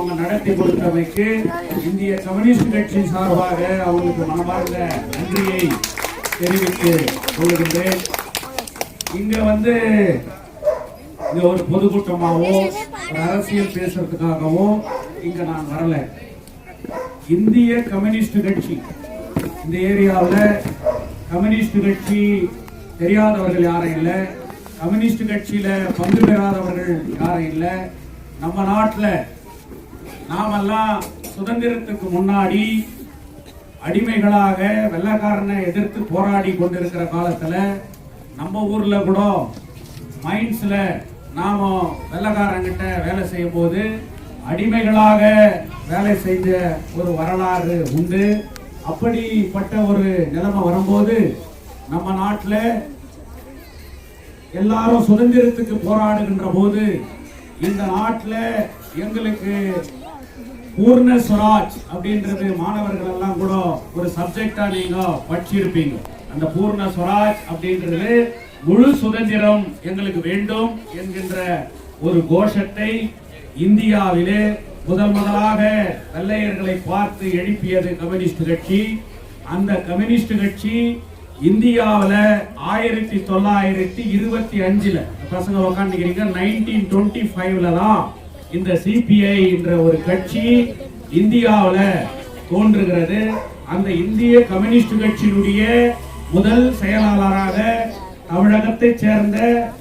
அவங்க நடத்தி கொடுத்தமைக்கு இந்திய கம்யூனிஸ்ட் கட்சி சார்பாக அவங்களுக்கு மனமார்ந்த நன்றியை தெரிவித்து கொள்கின்றேன். இங்க ஒரு பொதுக்கூட்டமாவோ ஒரு அரசியல் பேசுறதுக்காகவோ இங்க நான் வரல. இந்திய கம்யூனிஸ்ட் கட்சி இந்த ஏரியாவில் கம்யூனிஸ்ட் கட்சி தெரியாதவர்கள் யாரும் இல்லை, கம்யூனிஸ்ட் கட்சியில பங்கு பெறாதவர்கள் யாரும் இல்லை. நம்ம நாட்டில் நாமெல்லாம் சுதந்திரத்துக்கு முன்னாடி அடிமைகளாக வெள்ளைக்காரனை எதிர்த்து போராடி கொண்டிருக்கிற காலத்துல நம்ம ஊர்ல கூட மைன்ஸ்ல நாம வெள்ளைக்காரங்கிட்ட வேலை செய்யும் போது அடிமைகளாக வேலை செஞ்ச ஒரு வரலாறு உண்டு. அப்படிப்பட்ட ஒரு நிலைமை வரும்போது நம்ம நாட்டில் எல்லாரும் சுதந்திரத்துக்கு போராடுகின்ற போது இந்த நாட்டில் எங்களுக்கு பூர்ண ஸ்வராஜ் அப்படின்றது மாணவர்கள் எல்லாம் கூட ஒரு சப்ஜெக்டா நீங்க படிச்சிருப்பீங்க. அந்த பூர்ண ஸ்வராஜ் அப்படின்றது முழு சுதந்திரம் எங்களுக்கு வேண்டும் என்கின்ற ஒரு கோஷத்தை இந்தியாவிலே முதலாக வெள்ளையர்களை பார்த்து எழுப்பியது கம்யூனிஸ்ட் கட்சி. அந்த கம்யூனிஸ்ட் கட்சி இந்தியாவில் 1925 பசங்க உக்காந்துக்கிறீங்க 1925 தான் இந்த சிபிஐ என்ற ஒரு கட்சி இந்தியாவில் தோன்றுகிறது. அந்த இந்திய கம்யூனிஸ்ட் கட்சியினுடைய முதல் செயலாளராக தமிழகத்தை சேர்ந்த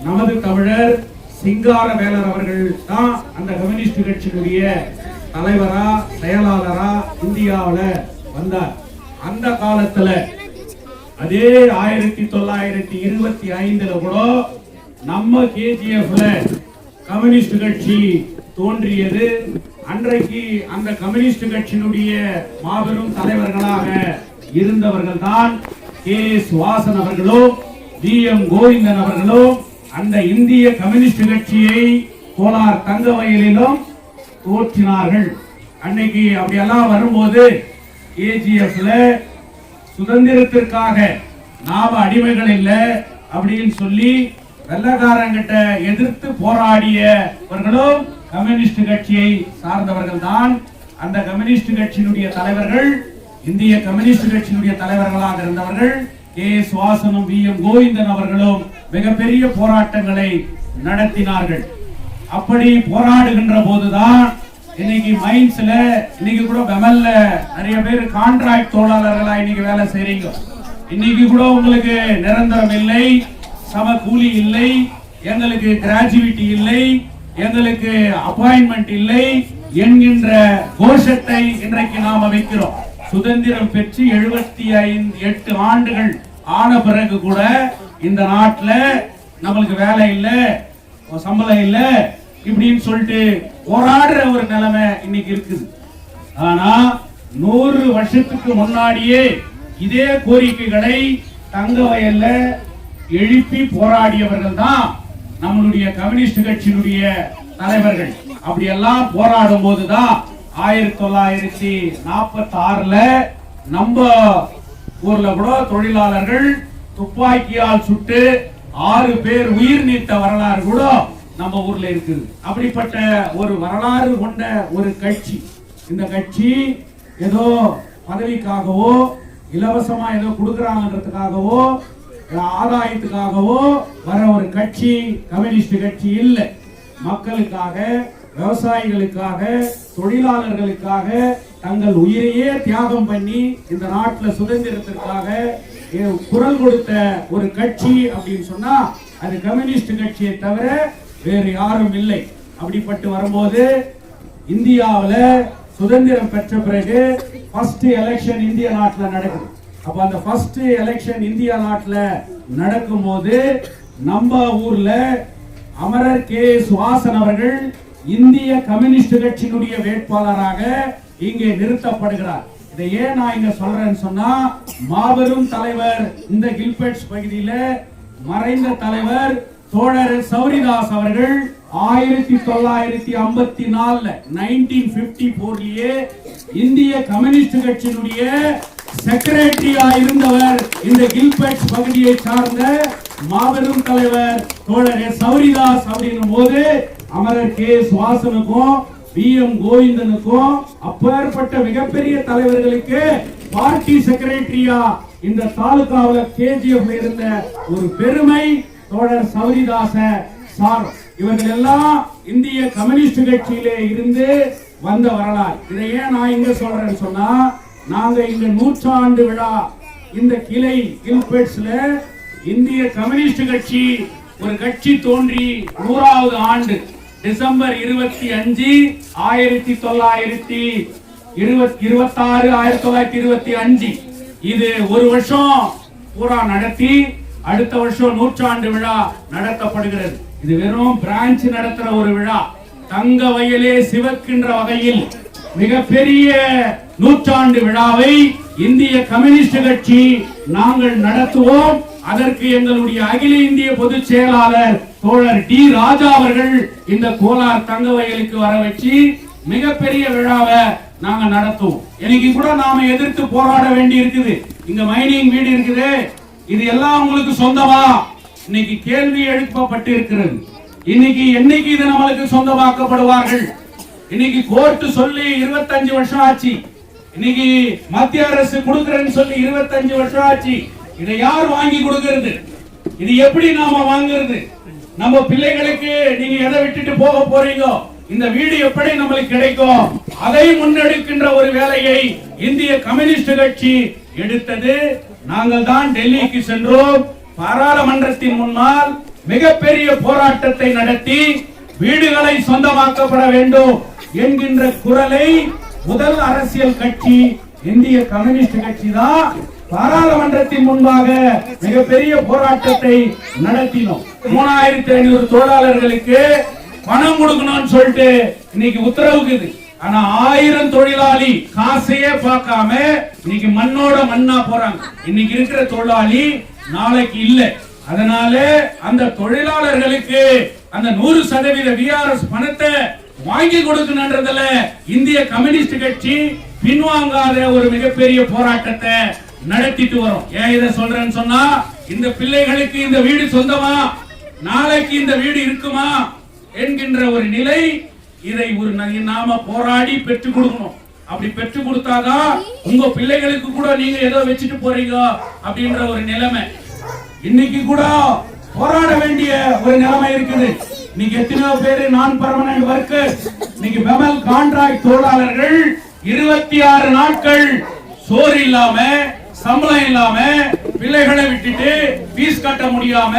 நமது தமிழர் சிங்காரவேலர் அவர்கள் தான் அந்த கம்யூனிஸ்ட் கட்சியினுடைய தலைவரா செயலாளரா இந்தியாவில் வந்தார். அந்த காலத்துல அதே 1925 கூட நம்ம கேஜிஎஃப்ல கம்யூனிஸ்ட் கட்சி தோன்றியது. அன்றைக்கு அந்த கம்யூனிஸ்ட் கட்சியினுடைய மாபெரும் தலைவர்களாக இருந்தவர்கள் தான் கே.எஸ். வாசன் அவர்களும் வி.எம். கோவிந்தன் அவர்களும் அந்த இந்திய கம்யூனிஸ்ட் கட்சியை கோலார் தங்கவயலிலும் தோற்றினார்கள். அன்னைக்கு அப்படியெல்லாம் வரும்போது கேஜிஎஃப்ல சுதந்திரத்திற்காக நாம அடிமைகள் இல்லை அப்படின்னு சொல்லி வெள்ளக்காரங்கிட்ட எதிர்த்து போராடியவர்களும் கம்யூனிஸ்ட் கட்சியை சார்ந்தவர்கள் தான். அந்த கம்யூனிஸ்ட் கட்சியினுடைய தலைவர்கள் இந்திய கம்யூனிஸ்ட் கட்சியினுடைய தலைவர்களாக இருந்தவர்கள் கே.எஸ். வாசனும் வி.எம். கோவிந்தன் அவர்களும் மிகப்பெரிய போராட்டங்களை நடத்தினார்கள். அப்படி போராடுகின்ற போதுதான் இன்னைக்கு மைன்ஸ்ல இன்னைக்கு கூட பெமல்ல நிறைய பேர் கான்ட்ராக்ட் தொழிலாளர்களா இன்னைக்கு வேலை செய்றீங்க. இன்னைக்கு கூட உங்களுக்கு நிரந்தரம் இல்லை, சம கூலி இல்லை, எங்களுக்கு கிராஜுவிட்டி இல்லை, எங்களுக்கு அப்பாயின்மெண்ட் இல்லை என்கின்ற கோஷத்தை இன்றைக்கு நாம வைக்கிறோம். சுதந்திரம் பெற்று 78 ஆண்டுகள் ஆன பிறகு கூட இந்த நாட்டில் நம்மளுக்கு வேலை இல்லை, சம்பளம் இல்லை இப்படின்னு சொல்லிட்டு போராடுற ஒரு நிலைமை இன்னைக்கு இருக்குது. ஆனா 100 வருஷத்துக்கு முன்னாடியே இதே கோரிக்கைகளை தங்கவயல்ல எழுப்பி போராடியவர்கள் தான் நம்மளுடைய கம்யூனிஸ்ட் கட்சியினுடைய தலைவர்கள். அப்படி எல்லாம் போராடும் போதுதான் 1946 நம்ம ஊர்ல கூட தொழிலாளர்கள் துப்பாக்கியால் சுட்டு 6 பேர் உயிர் நீத்த வரலாறு கூட நம்ம ஊர்ல இருக்குது. அப்படிப்பட்ட ஒரு வரலாறு கொண்ட ஒரு கட்சி. இந்த கட்சி ஏதோ பதவிக்காகவோ இலவசமா ஏதோ கொடுக்கறாங்கன்றதுக்காகவோ ஆதாயத்துக்காகவோ வர ஒரு கட்சி கம்யூனிஸ்ட் கட்சி இல்லை. மக்களுக்காக, விவசாயிகளுக்காக, தொழிலாளர்களுக்காக தங்கள் உயிரையே தியாகம் பண்ணி இந்த நாட்டில் சுதந்திரத்திற்காக குரல் கொடுத்த ஒரு கட்சி அப்படின்னு சொன்னா அது கம்யூனிஸ்ட் கட்சியை தவிர வேறு யாரும் இல்லை. அப்படிப்பட்டு வரும்போது இந்தியாவில் சுதந்திரம் பெற்ற பிறகு ஃபர்ஸ்ட் எலெக்ஷன் இந்திய நாட்டில் நடக்குது. அப்ப அந்த ஃபர்ஸ்ட் எலெக்ஷன் இந்தியா நாட்டில் நடக்கும் போது நம்ம ஊர்ல அமரர் கே.எஸ். வாசன் அவர்கள் இந்திய கம்யூனிஸ்ட் கட்சியினுடைய வேட்பாளராக இங்கே நிறுத்தப்படுகிறார். இதை ஏன் நான் இங்க சொல்றேன்னு சொன்னா மாபெரும் தலைவர் இந்த கில்பெட்ஸ் பகுதியில மறைந்த தலைவர் தோழர் சௌரிதாஸ் அவர்கள் 1954 இந்திய கம்யூனிஸ்ட் கட்சியினுடைய செக்ரட்டரியா இருந்தவர். இந்த கில்பெட்ஸ் பகுதியை சார்ந்த மாபெரும் தலைவர் தோழர் சௌரிதாஸ் அப்படின்னும் போது அமரர் கே.எஸ். வாசனுக்கும் BM கோவிந்தனுக்கும் அப்பேற்பட்ட மிகப்பெரிய தலைவர்களுக்கு பார்ட்டி செக்ரட்டரியா இந்த தாலுகாவில் KGF இருந்த ஒரு பெருமை தோழர் சௌரிதாச சார். இவர்கள் எல்லாம் இந்திய கம்யூனிஸ்ட் கட்சியிலே இருந்து வந்த வரலாறு. இதை ஏன் நான் இங்க சொல்றேன்னு சொன்னா, நாங்க இங்க 100ஆண்டு விழா இந்த கிளை கில்பெட்ஸ்ல இந்திய கம்யூனிஸ்ட் கட்சி ஒரு கட்சி தோன்றி 100வது ஆண்டு டிசம்பர் 25 1925 இது ஒரு வருஷம் பூரா நடத்தி அடுத்த வருஷம் 100ஆண்டு விழா நடத்தப்படுகிறது. இது வெறும் பிரான்ச் நடத்துற ஒரு விழா. தங்க வயலே சிவக்கின்ற வகையில் மிகப்பெரிய 100ஆண்டு விழாவை இந்திய கம்யூனிஸ்ட் கட்சி நாங்கள் நடத்துவோம். அதற்கு எங்களுடைய அகில இந்திய பொதுச் செயலாளர் தோழர் டி ராஜா அவர்கள் இந்த கோலார் தங்க வயலுக்கு வர வச்சு மிகப்பெரிய விழாவை நாங்க நடத்துவோம். இன்னைக்கு கூட நாம எதிர்த்து போராட வேண்டி இருக்குது. இங்க மைனிங் வீடு இருக்குது, இது எல்லாம் உங்களுக்கு சொந்தமா? இன்னைக்கு கேள்வி எழுப்பப்பட்டு இருக்கிறது. இன்னைக்கு என்னைக்கு இது நம்மளுக்கு சொந்தமாக்கப்படுவார்கள்? இன்னைக்கு கோர்ட் சொல்லி 25 வருஷம் ஆச்சு. இன்னைக்கு மத்திய அரசு கொடுக்கிறேன்னு சொல்லி 25 வருஷம் ஆச்சு. இதை யார் வாங்கி கொடுக்கிறது? இது எப்படி நாம வாங்குறது? நம்ம பிள்ளைகளுக்கு நீங்க எதை விட்டுட்டு போக போறீங்க? இந்த வீடு எப்படி நம்மளுக்கு கிடைக்கும்? அதை முன்னெடுக்கின்ற ஒரு வேலையை இந்திய கம்யூனிஸ்ட் கட்சி எடுத்தது. நாங்கள் தான் டெல்லிக்கு சென்றோம். பாராளுமன்றத்தின் முன்னால் மிகப்பெரிய போராட்டத்தை நடத்தி வீடுகளை சொந்தமாக்கப்பட வேண்டும் என்கின்ற குரலை முதல் அரசியல் கட்சி இந்திய கம்யூனிஸ்ட் கட்சி தான் பாராளுமன்றத்தின் முன்பாக மிகப்பெரிய போராட்டத்தை நடத்தினோம். 3500 தொழிலாளர்களுக்கு பணம் கொடுக்கணும்னு சொல்லிட்டு இன்னைக்கு உத்தரவுக்குது. ஆனா 1000 தொழிலாளி காசையே பார்க்காம இன்னைக்கு மண்ணோட மண்ணா போறாங்க. இன்னைக்கு இருக்கிற தொழிலாளி நாளைக்கு இல்ல. அதனால அந்த தொழிலாளர்களுக்கு அந்த 100% VRS பணத்தை வாங்கி கொடுக்கணும்ன்றதுல இந்திய கம்யூனிஸ்ட் கட்சி பின்வாங்காத ஒரு மிகப்பெரிய போராட்டத்தை நடத்திட்டு வரோம். ஏன் இதை சொல்றேன்னு சொன்னா, இந்த பிள்ளைகளுக்கு இந்த வீடு சொந்தமா, நாளைக்கு இந்த வீடு இருக்குமா என்கின்ற ஒரு நிலை, இதை ஒரு நாம போராடி பெற்றுக் கொடுக்கணும். அப்படி பெற்றுக் கொடுத்தாதான் உங்க பிள்ளைகளுக்கு கூட நீங்க ஏதோ வச்சுட்டு போறீங்க அப்படின்ற ஒரு நிலைமை. இன்னைக்கு கூட போராட வேண்டிய ஒரு நிலைமை இருக்குது. நீங்க எத்தனையோ பேரு நான் பெர்மனன்ட் ஒர்க்கர்ஸ், இன்னைக்கு பெமல் கான்ட்ராக்ட் தொழிலாளர்கள் 26 நாட்கள் சோறு இல்லாம, சம்பளம் இல்லாம, பிள்ளைகளை விட்டுட்டு ஃபீஸ் கட்ட முடியாம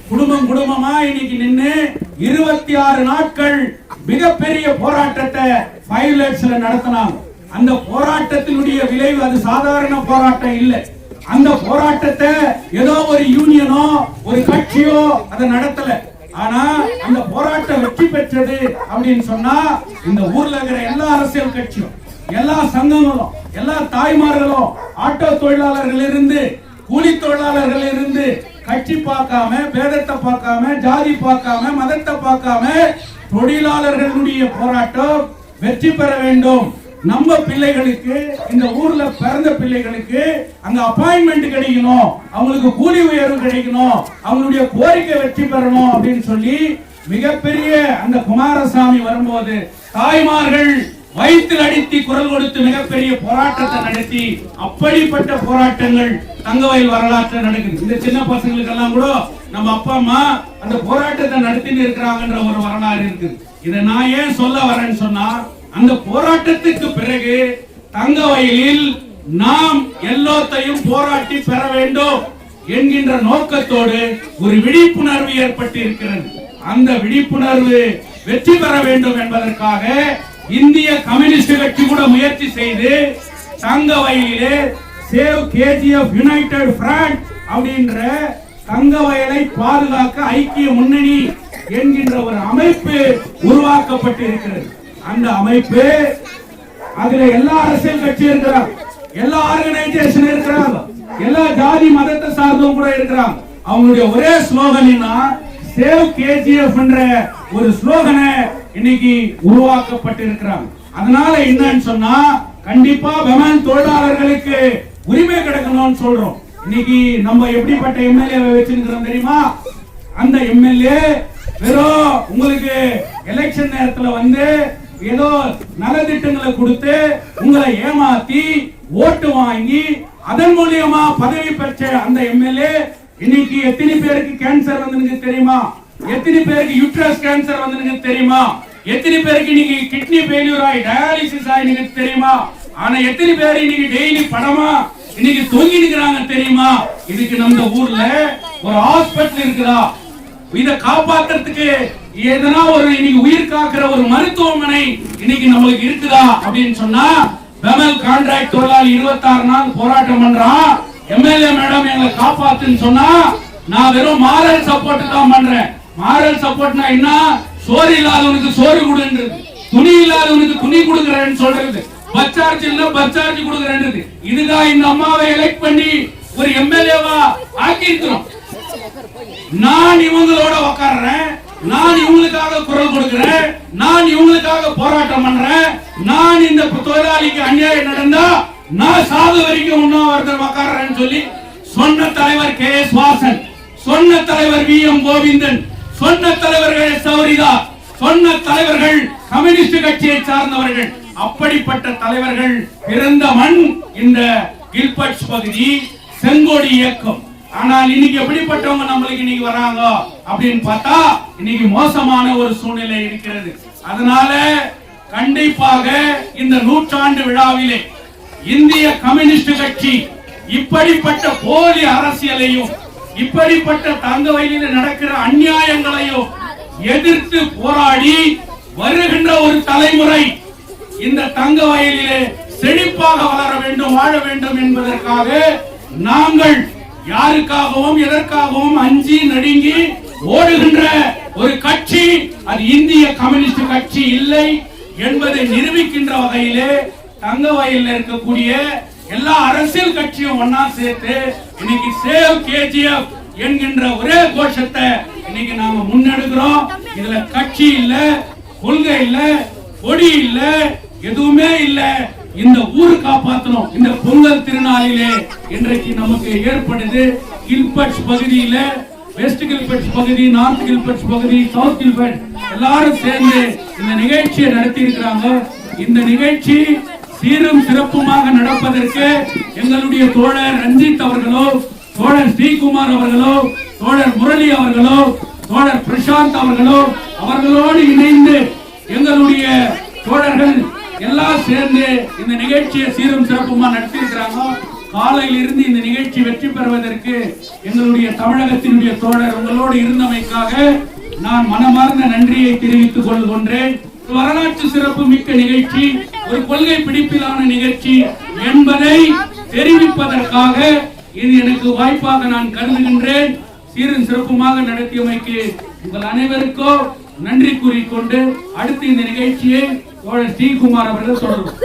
குடும்பமா இன்னைக்கு நின்னு 26 நாட்கள் மிகப்பெரிய போராட்டத்தை 5 lakhsல நடத்தினாங்க. அந்த போராட்டத்தினுடைய விளைவு அது சாதாரண போராட்டம் இல்லை. அந்த போராட்டத்தை ஏதோ ஒரு யூனியனோ ஒரு கட்சியோ அதை நடத்தல. ஆனா அந்த போராட்டம் வெற்றி பெற்றது அப்படின்னு சொன்னா இந்த ஊர்ல இருக்கிற எல்லா அரசியல் கட்சியும், எல்லா சங்கங்களும், எல்லா தாய்மார்களும், ஆட்டோ தொழிலாளர்கள் இருந்து, கூலி தொழிலாளர்கள் இருந்து, கட்சி பார்க்காம, பேதத்தை பார்க்காம, ஜாதி பார்க்காம, மதத்தை பார்க்காம தொழிலாளர்களுடைய போராட்டம் வெற்றி பெற வேண்டும். நம்ம பிள்ளைகளுக்கு, இந்த ஊர்ல பிறந்த பிள்ளைகளுக்கு அங்க அப்பாயின்மெண்ட் கிடைக்கணும், அவங்களுக்கு கூலி உயர்வு கிடைக்கணும், அவங்களுடைய கோரிக்கை வெற்றி பெறணும் அப்படின்னு சொல்லி மிகப்பெரிய அந்த குமாரசாமி வரும்போது தாய்மார்கள் வயிற்றில் அடித்து குரல் கொடுத்து மிகப்பெரிய போராட்டத்தை நடத்தி, அப்படிப்பட்ட போராட்டங்கள் தங்கவயல் வரலாற்று நடக்குது. இந்த சின்ன பசங்களுக்கு எல்லாம் கூட நம்ம அப்பா அம்மா அந்த போராட்டத்தை நடத்திட்டு இருக்கிறாங்கன்ற ஒரு வரலாறு இருக்குது. இதை நான் ஏன் சொல்ல வரேன்னு சொன்னா, அந்த போராட்டத்துக்கு பிறகு தங்கவயலில் நாம் எல்லாத்தையும் போராட்டி பெற வேண்டும் என்கின்ற நோக்கத்தோடு ஒரு விழிப்புணர்வு ஏற்பட்டு இருக்கிறது. அந்த விழிப்புணர்வு வெற்றி பெற வேண்டும் என்பதற்காக இந்திய கம்யூனிஸ்ட் கட்சி கூட முயற்சி செய்து தங்கவயலிலே சேவ் KGF யுனைடெட் ஃப்ரண்ட் அப்படின்ற தங்கவயலை பாதுகாக்க ஐக்கிய முன்னணி என்கின்ற ஒரு அமைப்பு உருவாக்கப்பட்டு இருக்கிறது. அந்த அமைப்பு, அதுல எல்லா அரசியல் கட்சி இருக்கிறாங்க, எல்லா ஆர்கனைசேஷன் இருக்கிறாங்க, எல்லா ஜாதி மதத்தை சார்ந்தவங்க கூட இருக்கிறாங்க. அவங்களுடைய ஒரே ஸ்லோகனா சேவ் KGF என்ற ஒரு ஸ்லோகனை இன்னைக்கு உருவாக்கப்பட்டு இருக்கிறாங்க. அதனால என்னன்னு சொன்னா, கண்டிப்பா பெமல் தொழிலாளர்களுக்கு உரிமை கிடைக்கணும்னு சொல்றோம். இன்னைக்கு நம்ம எப்படிப்பட்ட எம்எல்ஏ வச்சிருக்கிறோம் தெரியுமா? அந்த எம்எல்ஏ வெறும் உங்களுக்கு எலெக்ஷன் நேரத்துல வந்து ஏதோ நலத்திட்டங்களை கொடுத்து உங்களை ஏமாத்தி ஓட்டு வாங்கி அதன் மூலியமா பதவி பெற்ற அந்த எம்எல்ஏ இன்னைக்கு எத்தனை பேருக்கு கேன்சர் வந்து தெரியுமா? எத்தனை பேருக்கு யூட்ரஸ் கேன்சர் வந்து தெரியுமா? எத்தனை பேருக்கு இன்னைக்கு கிட்னி ஃபெயிலியர் ஆகி டயாலிசிஸ் ஆகி தெரியுமா? ஆனா எத்தனை பேர் இன்னைக்கு டெய்லி படமா இன்னைக்கு தொங்கி நிக்கிறாங்க தெரியுமா? இதுக்கு நம்ம ஊர்ல ஒரு ஹாஸ்பிடல் இருக்குதா? இத காப்பாத்துறதுக்கு எதனா ஒரு இன்னைக்கு உயிர் காக்கிற ஒரு மருத்துவமனை இன்னைக்கு நம்மளுக்கு இருக்குதா அப்படின்னு சொன்னா, பெமல் கான்ட்ராக்ட் தொழிலாளி 26 நாள் போராட்டம் பண்றான். எம்எல்ஏ மேடம் எங்களை காப்பாத்துன்னு சொன்னா நான் வெறும் மாரல் சப்போர்ட் தான் பண்றேன். மாரல் சப்போர்ட்னா என்ன? சோறு இல்லாதவனுக்கு சோறு கொடுன்றது, துணி இல்லாதவனுக்கு துணி கொடுக்கறேன்னு சொல்றது, பஸ் சார்ஜ் இல்ல பஸ் சார்ஜ் கொடுக்கறேன்றது. இதுதான் இந்த அம்மாவை எலெக்ட் பண்ணி ஒரு எம்எல்ஏவா ஆக்கி இருக்கிறோம். நான் இவங்களோட உட்கார்றேன், நான் இவங்களுக்காக குரல் கொடுக்கிறேன், நான் இவங்களுக்காக போராட்டம் பண்றேன். நான் இந்த தொழிலாளிக்கு அநியாயம் நடந்தா நான் சாது வரைக்கும் உண்ணாவிரதம் உட்கார்றேன்னு சொல்லி சொன்ன தலைவர் கே.எஸ். வாசன், சொன்ன தலைவர் வி.எம். கோவிந்தன், சொன்ன தலைவர்கள் சௌரிதா, சொன்ன தலைவர்கள் கம்யூனிஸ்ட் கட்சியை சார்ந்தவர்கள். அப்படிப்பட்ட தலைவர்கள் பிறந்த மண் இந்த கில்பர்ட் பகுதி, செங்கோடி இயக்கம். ஆனால் இன்னைக்கு எப்படிப்பட்டவங்க நம்மளுக்கு இன்னைக்கு வராங்க அப்படின்னு பார்த்தா இன்னைக்கு மோசமான ஒரு சூழ்நிலை இருக்கிறது. அதனால கண்டிப்பாக இந்த நூற்றாண்டு விழாவிலே இந்திய கம்யூனிஸ்ட் கட்சி இப்படிப்பட்ட போலி அரசியலையும் இப்படிப்பட்ட தங்க வயலில் நடக்கிற அநியாயங்களையும் எதிர்த்து போராடி வருகின்ற ஒரு தலைமுறை இந்த தங்க வயலிலே செழிப்பாக வளர வேண்டும், வாழ வேண்டும் என்பதற்காக நாங்கள் யாருக்காகவும் எதற்காகவும் அஞ்சி நடுங்கி ஓடுகின்ற ஒரு கட்சி அது இந்திய கம்யூனிஸ்ட் கட்சி இல்லை என்பதை நிரூபிக்கின்ற வகையிலே தங்க வயலில் இருக்கக்கூடிய எல்லா அரசியல் கட்சியும் ஒன்னா சேர்த்து இன்னைக்கு சேவ் கேஜிஎஃப் என்கின்ற ஒரே கோஷத்தை இன்னைக்கு நாம முன்னெடுக்கிறோம். இதுல கட்சி இல்ல, கொள்கை இல்ல, கொடி இல்ல, எதுவுமே இல்ல. இந்த ஊரு காப்பாற்றணும். இந்த பொங்கல் திருநாளிலே இன்றைக்கு நமக்கு ஏற்படுது. கில்பர்ட் பகுதியில வெஸ்ட் கில்பர்ட் பகுதி, நார்த் கில்பர்ட் பகுதி, சவுத் கில்பர்ட் எல்லாரும் சேர்ந்து இந்த நிகழ்ச்சியை நடத்தி இருக்கிறாங்க. இந்த நிகழ்ச்சி சீரும் சிறப்புமாக நடப்பதற்கு எங்களுடைய தோழர் ரஞ்சித் அவர்களோ, தோழர் ஸ்ரீகுமார் அவர்களோ, தோழர் முரளி அவர்களோ, தோழர் பிரசாந்த் அவர்களோ அவர்களோடு இணைந்து எங்களுடைய தோழர்கள் எல்லாம் சேர்ந்து இந்த நிகழ்ச்சியை சீரும் சிறப்புமா நடத்தி இருக்கிறாங்க. காலையில் இருந்து இந்த நிகழ்ச்சி வெற்றி பெறுவதற்கு எங்களுடைய தமிழகத்தினுடைய தோழர் உங்களோடு இருந்தமைக்காக நான் மனமார்ந்த நன்றியை தெரிவித்துக் கொள்கின்றேன். வரலாற்று சிறப்பு மிக்க நிகழ்ச்சி, ஒரு கொள்கை பிடிப்பிலான நிகழ்ச்சி என்பதை தெரிவிப்பதற்காக இது எனக்கு வாய்ப்பாக நான் கருதுகின்றேன். சீரும் சிறப்புமாக நடத்தியமைக்கு உங்கள் அனைவருக்கும் நன்றி கூறிக்கொண்டு அடுத்து இந்த நிகழ்ச்சியை தோழர் ஸ்ரீகுமார் அவர்கள் தொடரும்.